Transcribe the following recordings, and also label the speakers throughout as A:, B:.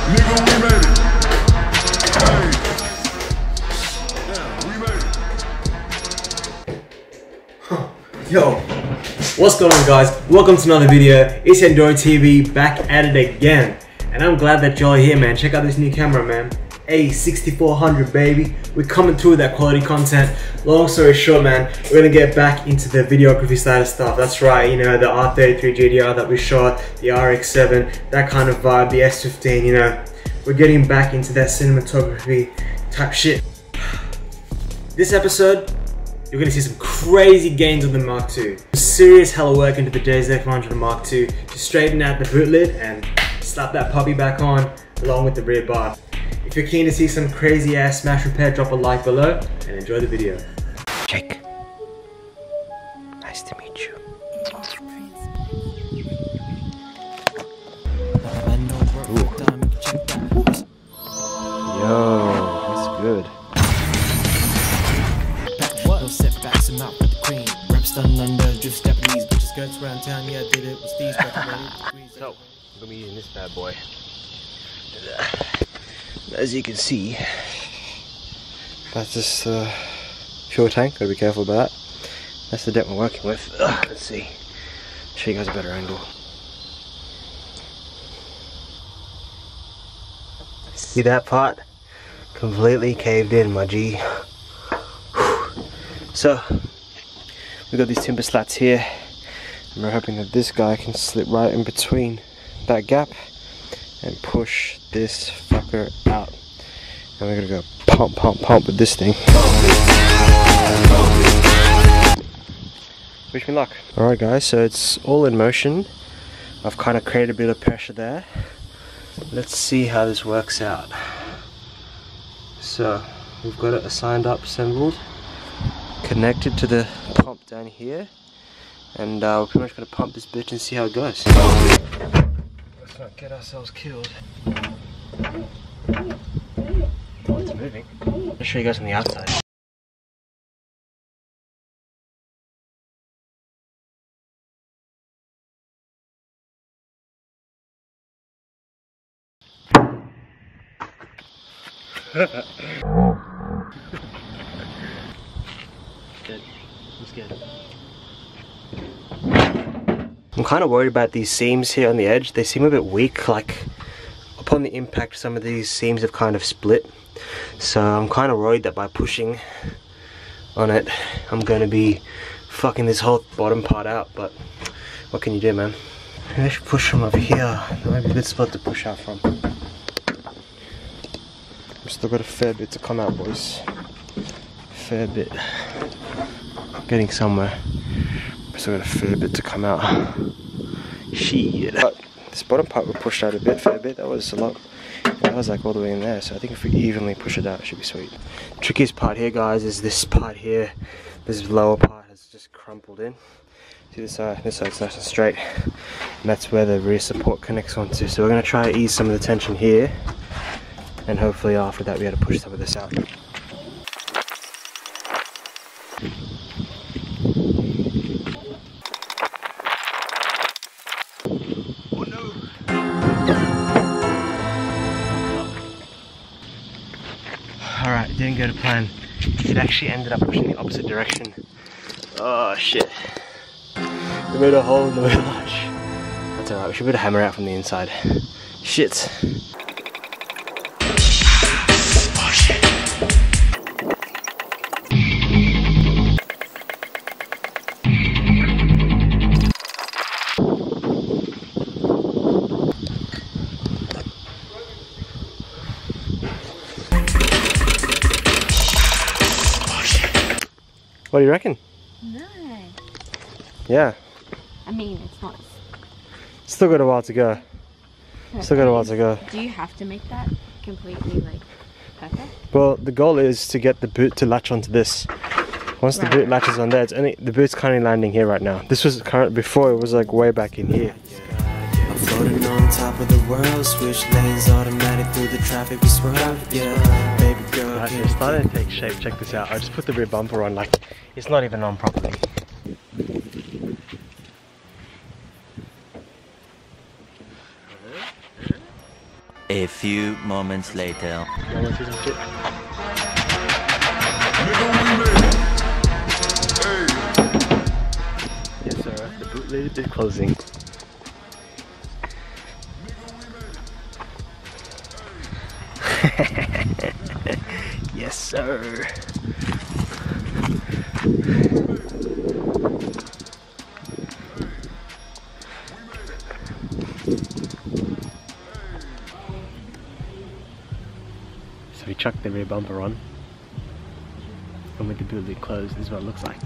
A: Nigga, we made it. Hey. Yeah, we made it.
B: Yo, what's going on guys? Welcome to another video. It's Yendori TV back at it again. And I'm glad that y'all are here, man. Check out this new camera, man. A6400, baby. We're coming through with that quality content. Long story short, man, we're gonna get back into the videography side of stuff. That's right, you know, the R33 GDR that we shot, the RX7, that kind of vibe, the S15, you know. We're getting back into that cinematography type shit. This episode, you're gonna see some crazy gains on the Mark II. Serious hella work into the JZ400 Mark II to straighten out the boot lid and slap that puppy back on along with the rear bar. If you're keen to see some crazy ass smash repair, drop a like below and enjoy the video.
C: Jake, nice to meet you. Ooh. Yo, that's good.
D: No setbacks, I'm out with the cream. Reps done under, just Japanese bitches skirts around town. Yeah, I did it with Steve's back.
C: So, I'm gonna be using this bad boy. As you can see, that's this fuel tank. Gotta be careful about that. That's the depth we're working with. Let's see. Show you guys a better angle. See that part? Completely caved in, my G. So, we got these timber slats here, and we're hoping that this guy can slip right in between that gap and push this fucker out. And we're gonna go pump, pump, pump with this thing. Wish me luck. Alright guys, so it's all in motion. I've kind of created a bit of pressure there. Let's see how this works out. So, we've got it assigned up, assembled, connected to the pump down here. And we're pretty much gonna pump this bitch and see how it goes. Let's not get ourselves killed. Oh, it's moving. I'll show you guys on the outside. Good. I'm scared. I'm kind of worried about these seams here on the edge. They seem a bit weak, like upon the impact some of these seams have kind of split. So I'm kind of worried that by pushing on it I'm going to be fucking this whole bottom part out, but what can you do, man? Maybe I should push from over here. That might be a good spot to push out from. We've still got a fair bit to come out, boys. Fair bit. Getting somewhere. We've still got a fair bit to come out. Shit. But this bottom part we pushed out a bit, fair bit. That was a lot. That was like all the way in there. So I think if we evenly push it out, it should be sweet. The trickiest part here, guys, is this part here. This lower part has just crumpled in. See this side's nice and straight. And that's where the rear support connects onto. So we're going to try to ease some of the tension here. And hopefully after that we able to push some of this out. Oh no! Alright, didn't go to plan. It actually ended up pushing the opposite direction. Oh shit. We made a hole in the wheel arch. That's alright, we should put a hammer out from the inside. Shit. Oh shit. What do you reckon?
E: Nice.
C: Yeah.
E: I mean, it's not.
C: Still got a while to go. Still got a while to go.
E: Do you have to make that completely like perfect?
C: Well, the goal is to get the boot to latch onto this. Once the boot latches on there, it's only the boot's currently landing here right now. This was current before, it was like way back in here.
D: I'm floating on top of the world, switch lanes automatic through the traffic we swerve. Yeah, baby girl.
C: Actually, it's starting to take shape. Check this out. I just put the rear bumper on, like it's not even on properly.
F: A few moments later.
C: Y'all wanna see some shit?
A: Nigga, we made it. Hey.
C: Yes, sir. The bootleg is closing. Yes, sir. So we chucked the rear bumper on, and with the bootleg closed, this is what it looks like.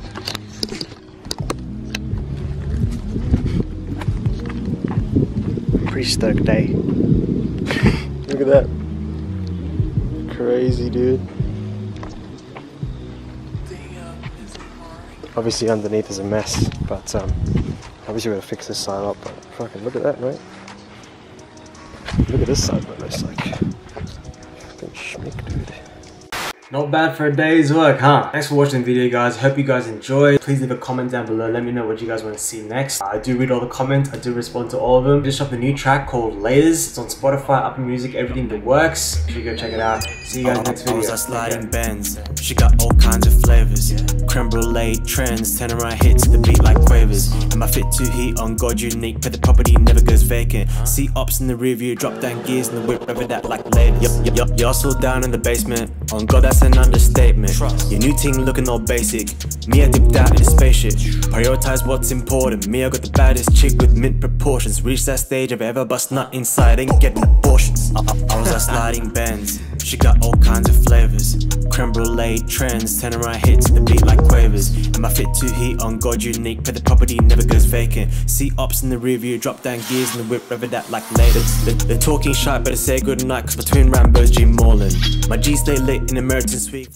C: Pretty stoked, eh? Look at that. Crazy, dude. Obviously underneath is a mess, but obviously we're gonna fix this side up, but fucking look at that, mate. Look at this side, what it looks like. Fucking schmick, dude.
B: Not bad for a day's work, huh? Thanks for watching the video, guys. Hope you guys enjoyed. Please leave a comment down below. Let me know what you guys want to see next. I do read all the comments. I do respond to all of them. Just dropped a new track called Laters. It's on Spotify, Apple Music, everything that works. Make sure you go check it out. See you guys next video.
D: I sliding bends. She got all kinds of flavors. Creme brulee trends. Turn around, hit to the beat like quavers. Am I fit to heat on God unique? But the property never goes vacant. See ops in the rear view. Drop down gears in the whip. Rev that like laters. You're still down in the basement. On God, that's an understatement. Your new team looking all basic. Me, I dipped out in a spaceship. Prioritize what's important. Me, I got the baddest chick with mint proportions. Reach that stage of ever bust nut inside. Ain't getting abortions. I was a sliding bends. She got all kinds of flavors. Creme brulee trends. Turn around, hit to the beat like quavers. Am I fit to heat on God unique? But the property never goes vacant. See ops in the rear view. Drop down gears in the whip. Rev that like laters. They're talking shy, better say good night. Cause between Rambo's G Morland. My G stay lit in American suite.